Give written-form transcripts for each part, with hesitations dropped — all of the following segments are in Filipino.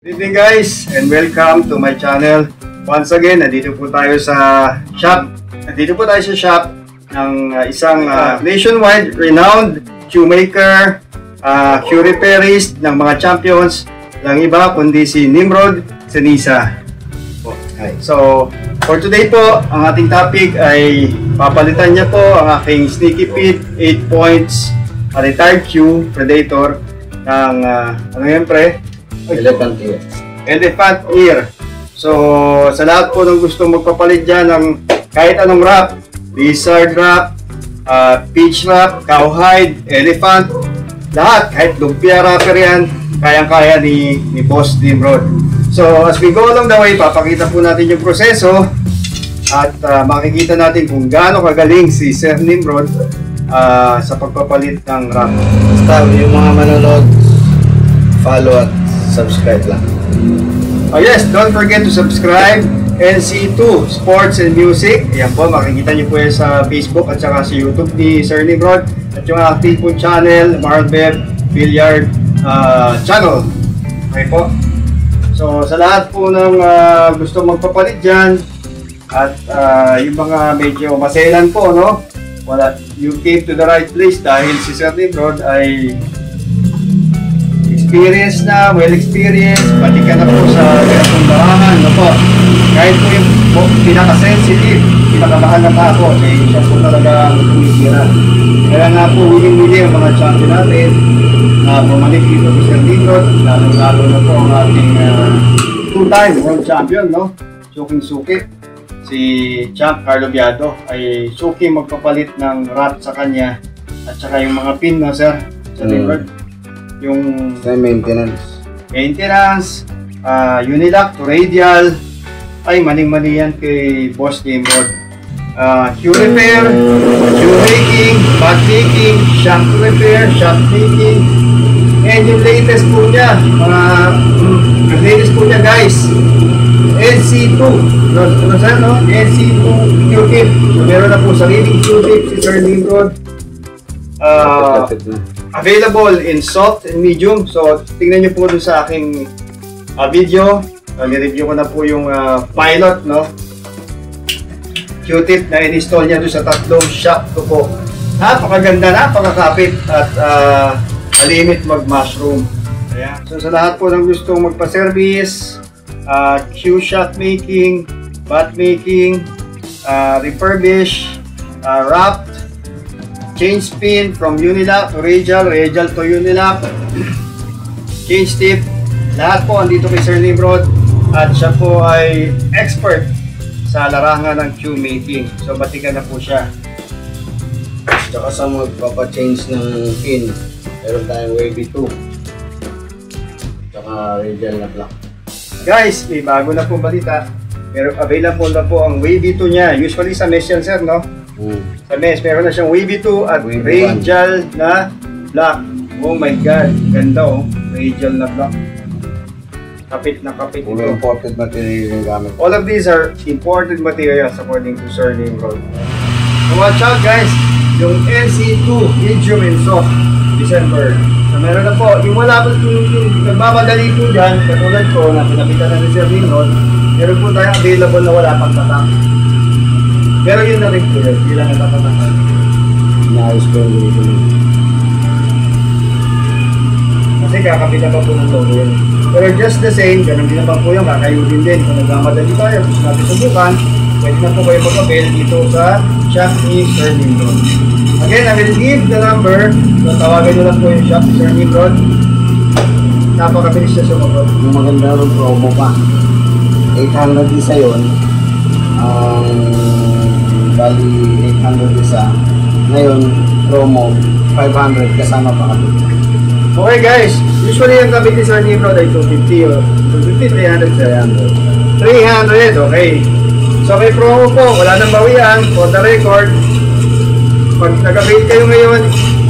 Good evening guys and welcome to my channel. Once again, nandito po tayo sa shop. Nandito po tayo sa shop ng isang nationwide renowned shoe maker, shoe repairist ng mga champions ng iba kundi si Nimrod Ceniza. So, for today po, ang ating topic ay papalitan niya po ang aking Sneaky Pete 8 points retired shoe Predator ng ano yan pre? Elephant ear. Elephant ear. So, sa lahat po ng gustong magpapalit dyan ng kahit anong wrap, lizard wrap, peach wrap, cowhide, elephant, lahat, kahit lumpia wrapper yan, kayang-kaya ni Boss Nimrod. So, as we go along the way, papakita po natin yung proseso at makikita natin kung gaano kagaling si Sir Nimrod sa pagpapalit ng wrap. Basta yung mga manonood, follow at subscribe lang. Oh yes, don't forget to subscribe NC2 Sports and Music. Ayan po, makikita niyo po yan sa Facebook at saka sa YouTube ni Sir Nimrod. At yung active po channel, Marlbeb Billiard channel. Okay po. So sa lahat po ng gusto magpapalit dyan at yung mga medyo maselan po, no? You came to the right place dahil si Sir Nimrod ay well experienced, pati ka na po sa ganitong larangan, no po. Kahit po yung pinaka-sensitive, pinakamahal na tao, siya po talaga ang tumitira. Kaya nga po, willing-willing ang mga champion natin na bumalik dito sa Sir Nimrod, lalo na po ang ating two-time world champion, no? Suking-suki. Si Champ Carlo Biado ay suking magpapalit ng wrap sa kanya at saka yung mga pin, no, Sir? Sir Nimrod. Yung maintenance, unilock to radial, ay maning-mani yan kay Boss Nimrod. Shoe repair, shoe making, bag making, shank repair, shank making, and yung latest po niya, guys, NC2, NC2 Q-tip. So, meron na po sariling Q-tip si Sir Nimrod. Available in soft and medium. So, tingnan nyo po dun sa aking video. Nireview ko na po yung pilot, no? Q-tip na in-install niya dun sa tatlong shop ko po. Napakaganda, napakakapit at malimit mag-mushroom. Ayan. So, sa lahat po ng gustong magpa-service, Q-shot making, bat making, refurbish, wrapped, change pin from unilock to radial, radial to unilock, change tip, lahat po andito kay Sir Nimrod at siya po ay expert sa larangan ng shoe making. So batikan na po siya. Tsaka sa magpapa-change ng pin, meron tayong wavy 2 tsaka radial na black. Guys, may bago na pong balita. Pero available na po ang wavy 2 niya. Usually sa mesh yan, Sir, no? Sa mesh, meron na siyang wavy 2 at wavy radial 1 na black. Oh my God, ganda oh. Radial na black. Kapit na kapit ito. Imported material yung gamit. All of these are imported materials according to Sir Nimrod. So watch out guys, yung NC2 medium and soft December. So meron na po, yung wala po yung nagmamadali po dyan, katulad ko na pinapitan na ni Sir Nimrod, meron po tayong available na wala pang tatak. Pero yun na rin po yun, hindi lang natapatakan. Nice po yun. Kasi kakapitan pa po ng logo yun. Pero just the same, ganun din naman po yung kakayudin din. Kung nagmamadali tayo, gusto natin subukan, pwede na po kayo mag-avail dito sa shop ni Sir Nimrod. Again, I will give the number. So, tawagan nyo lang po yung shop ni Sir Nimrod. Napakabilis siya sumagot. Yung maganda rin promo pa. 800 isa yun. Bali 800 isa. Ngayon, promo 500 kasama pa kami. Okay guys, usually yung kabit ni Sir Nimrod ay 250 o 250, 300, 300, okay. So may promo po, wala nang bawian, for the record. Pag nag-avail kayo ngayon,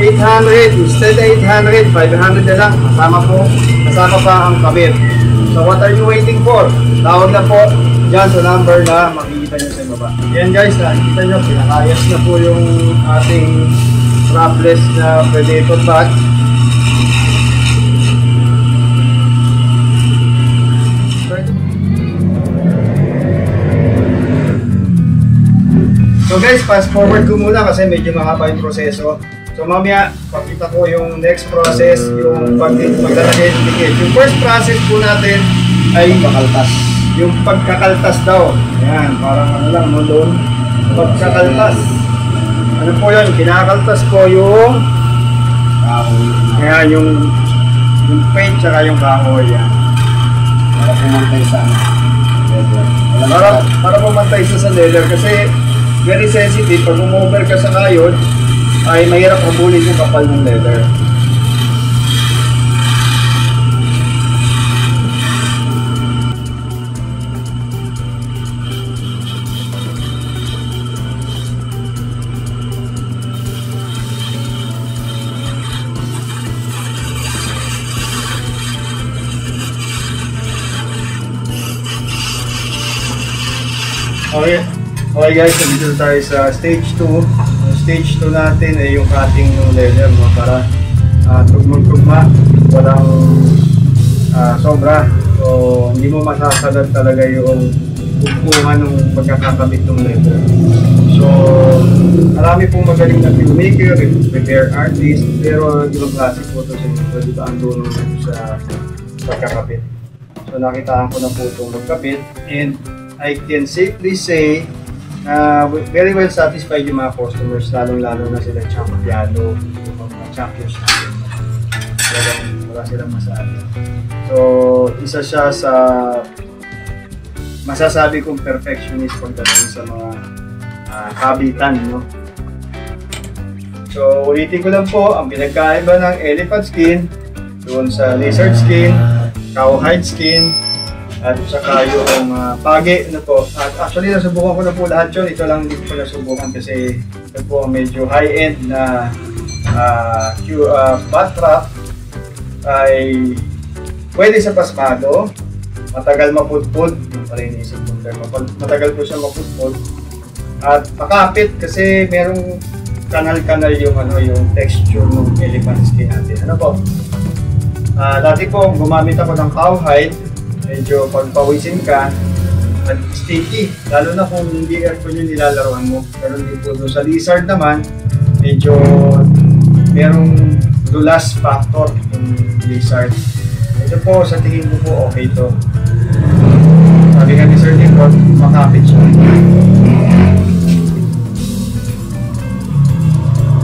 800, instead 800, 500 na lang, kasama pa ang kabit. So what are you waiting for? Tawag na po dyan sa number na makikita nyo sa baba. Yan guys, nakikita nyo, pinakayas na po yung ating strapless na Predator bag. guys, fast forward ko muna kasi medyo mahaba yung proseso. So mamaya, pakita ko yung next process, yung paglalagay ng ticket. Yung first process po natin ay yung pagkakaltas daw. Ayan, parang ano lang, no, doon. Pagkakaltas. Ano po yun? Kinakaltas ko yung ayan, yung paint tsaka yung kahoy. Yan. Para pumantay sa leather. Para pumantay sa leather kasi very sensitive. Pag umover ka sa kayon, ay mahirap habulin yung kapal ng leather. Okay guys, so dito tayo sa stage 2. Yung stage 2 natin ay yung cutting ng leather, no? Para tugmong-tugma, walang sobra. So hindi mo masasalat talaga yung bukbuhan ng pagkakakabit ng leather. So marami pong magaling na filmmaker, repair artist, pero ibang klase po ito sa dito ang tulong sa pagkakabit. So nakitaan ko na po itong magkabit, and I can safely say very well satisfied yung mga customers, lalong-lalo na sila championado, yung mga champions natin. Talagang wala silang masabi. So, isa siya sa masasabi kong perfectionist pagdating sa mga kabitan, no? So, ulitin ko lang po, ang pinagkaiba ng elephant skin doon sa lizard skin, cowhide skin, at saka yung pagi na po. At actually nasubukan ko na po lahat yun. Ito lang hindi ko nasubukan kasi ito po medyo high-end na bat trap ay pwede sa pasmado, matagal mapudpud, yung pa rin isip ko term, matagal po siya mapudpud, at makapit kasi merong kanal-kanal yung yung texture ng elephant skin natin. Ano po? Dati po gumamit ako ng cowhide. Medyo pagpawisin ka at sticky, lalo na kung hindi aircon yung nilalaroan mo. Pero hindi po doon sa lizard naman, medyo merong dulas factor yung lizard. Ito po, sa tingin ko po okay to. Sabi nga ni Sir Nimrod, makapit siya.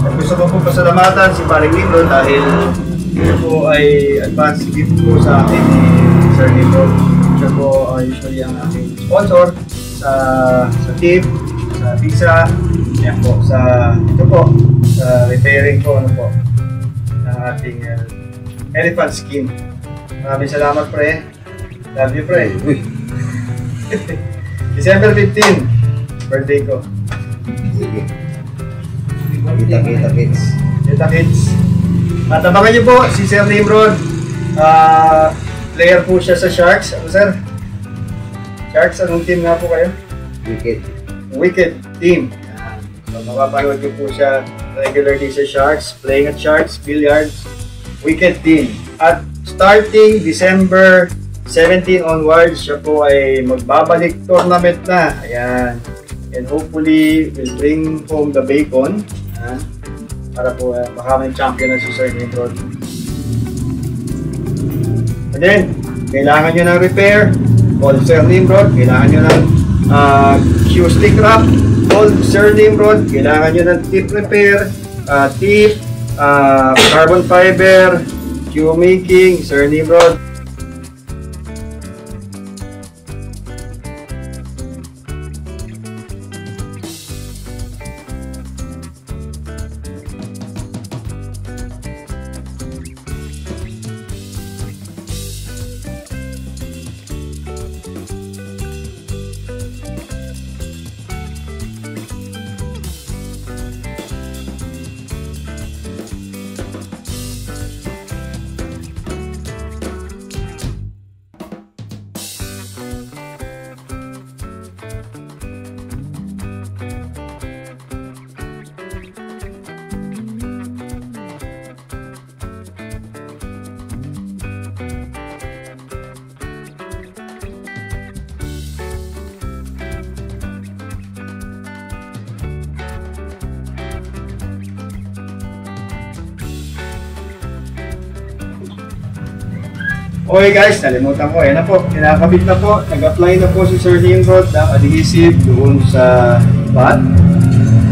At gusto ko po pasalamatan si Paring Nimrod dahil ito po ay advance gift po sa akin ni Sir Nimrod. Siya po usually ang aking sponsor sa tip, sa visa, yan po, ito po, sa repairing po, ng ating elephant skin. Maraming salamat, pre. Love you, pre. December 15, birthday ko. Kita kids. Kita kids. At abangan niyo po si Sir Nimrod. Player po siya sa Sharks. Ano, sir? Sharks, anong team nga po kayo? Wicked team. So, mapapanood niyo po siya regularly sa Sharks, playing at Sharks, Billiards, Wicked team. At starting December 17 onwards, siya po ay magbabalik tournament na. Ayan. And hopefully, we'll bring home the bacon. Ayan. Para po baka may champion na si Sir Nimrod. And then, kailangan nyo ng repair, call Sir Nimrod. Kailangan nyo ng Q-stick wrap, call Sir Nimrod. Kailangan nyo ng tip repair, tip, carbon fiber, Q-making, Sir Nimrod. Okay guys, nalimutan ko. Ayan na po, kinakabit na po. Nag-apply na po si Sir Nimrod ng adhesive doon sa bat.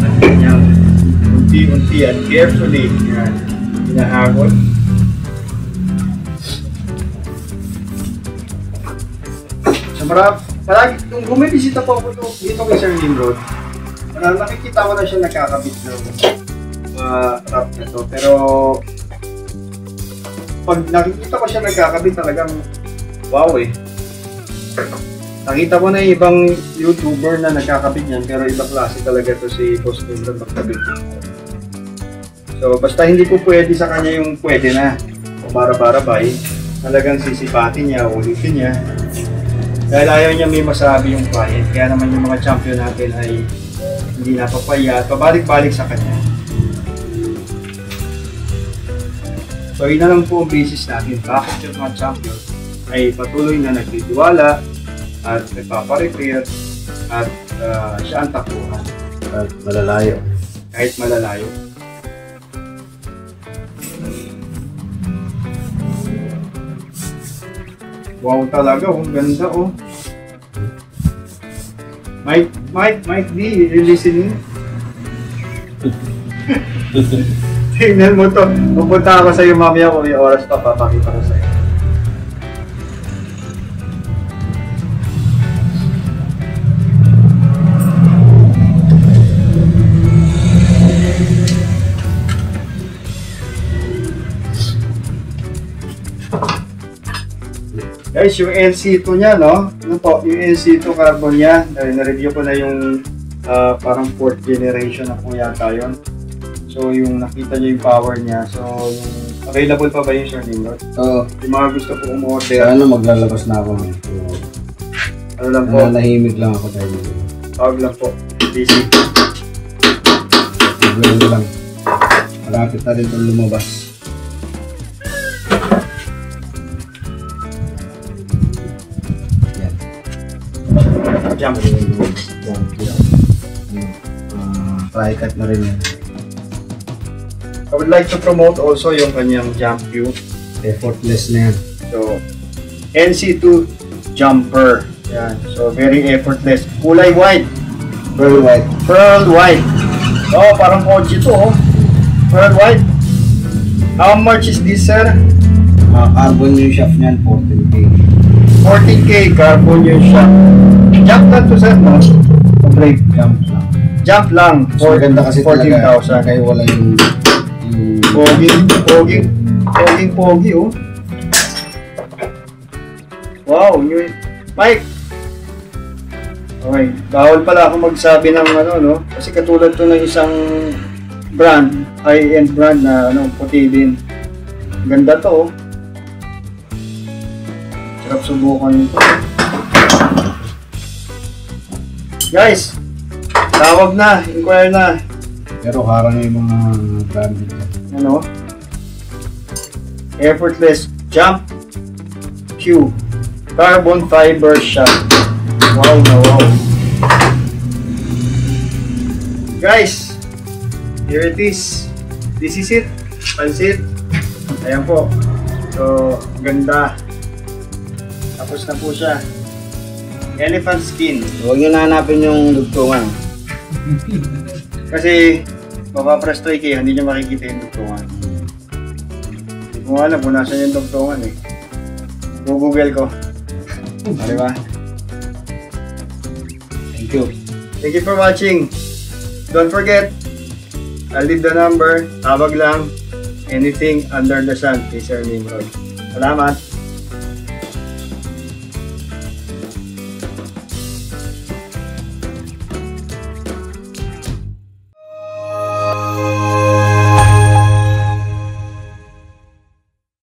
At kanyang unti-unti at carefully. Yan, hinahagod. So palagi, kung bumibisita po ako dito kay Sir Nimrod, nakikita ko na siya nakakabit ng wrap na to. Pero pag nakikita ko siya nagkakabit, talagang wow eh. Nakita ko na yung ibang YouTuber na nagkakabit yan, pero ibang klase talaga to si Boss Nimrod magkabit. So basta hindi po pwede sa kanya yung pwede na o bara-barabay, talagang sisipatin niya, ulitin niya. Dahil ayaw niya may masabi yung client, kaya naman yung mga champion natin ay hindi napapaya at pabalik-balik sa kanya. So yun na lang po ang basis natin, bakit yung mga champion ay patuloy na nagtitiwala at nagpaparepair at siya ang takbuhan. At malalayo. Kahit malalayo. Wow talaga, ang ganda oh. Mike D, you're listening? Tingnan mo to. Pupunta ako sa'yo mamaya kung may oras pa, papakita ko sa'yo. Guys, yung LC2 niya, no? Ano po, yung LC2 carbon niya, na-review ko na yung parang 4th generation na po yata yun. So, yung nakita niyo yung power niya. So, yung available pa ba yung Sir Nimrod? Oo. Yung mga gusto po umorder. Sana maglalabas na ako. So, ano lang po? Nanahimik lang ako dahil. Tawag lang po. Busy. Gawin lang. Malapit na rin itong lumabas. Yan. Jump. Try cut na rin yan. I would like to promote also yung kanyang jump view. Effortless na yan. So, NC2 Jumper. Yan. So, very effortless. Kulay white. Pearl white. Pearl white. Oh, parang Koji to oh. Pearl white. How much is this, sir? Carbon yung shaft niyan, 14K. 14K carbon yung shaft. Jump lang to, sir, no? Break. Jump lang. Jump lang. So, ganda kasi talaga. 14,000. Kaya wala yung Pogi, oh. Wow, new Mike. Okay, bawal pala ako magsabi ng ano, no? Kasi katulad to ng isang brand, high-end brand na ano, puti din. Ganda to, oh. Sarap subukan nito. Guys, tawag na, inquire na. Pero harang yung mga brand nito. Ano? Effortless Jump Q Carbon Fiber Shaft. Wow na wow. Guys, here it is. This is it. Pansit. Ayan po. So, ganda. Tapos na po siya. Elephant skin. Huwag nyo nahanapin yung dugtungan. Kasi mapaprastoy kayo, hindi nyo makikita yung dugtungan. Hindi ko alam kung nasa yung dugtungan eh. Google ko. Diba? Thank you. Thank you for watching. Don't forget, I'll leave the number. Tawag lang. Anything under the sun kay Sir Nimrod. Salamat.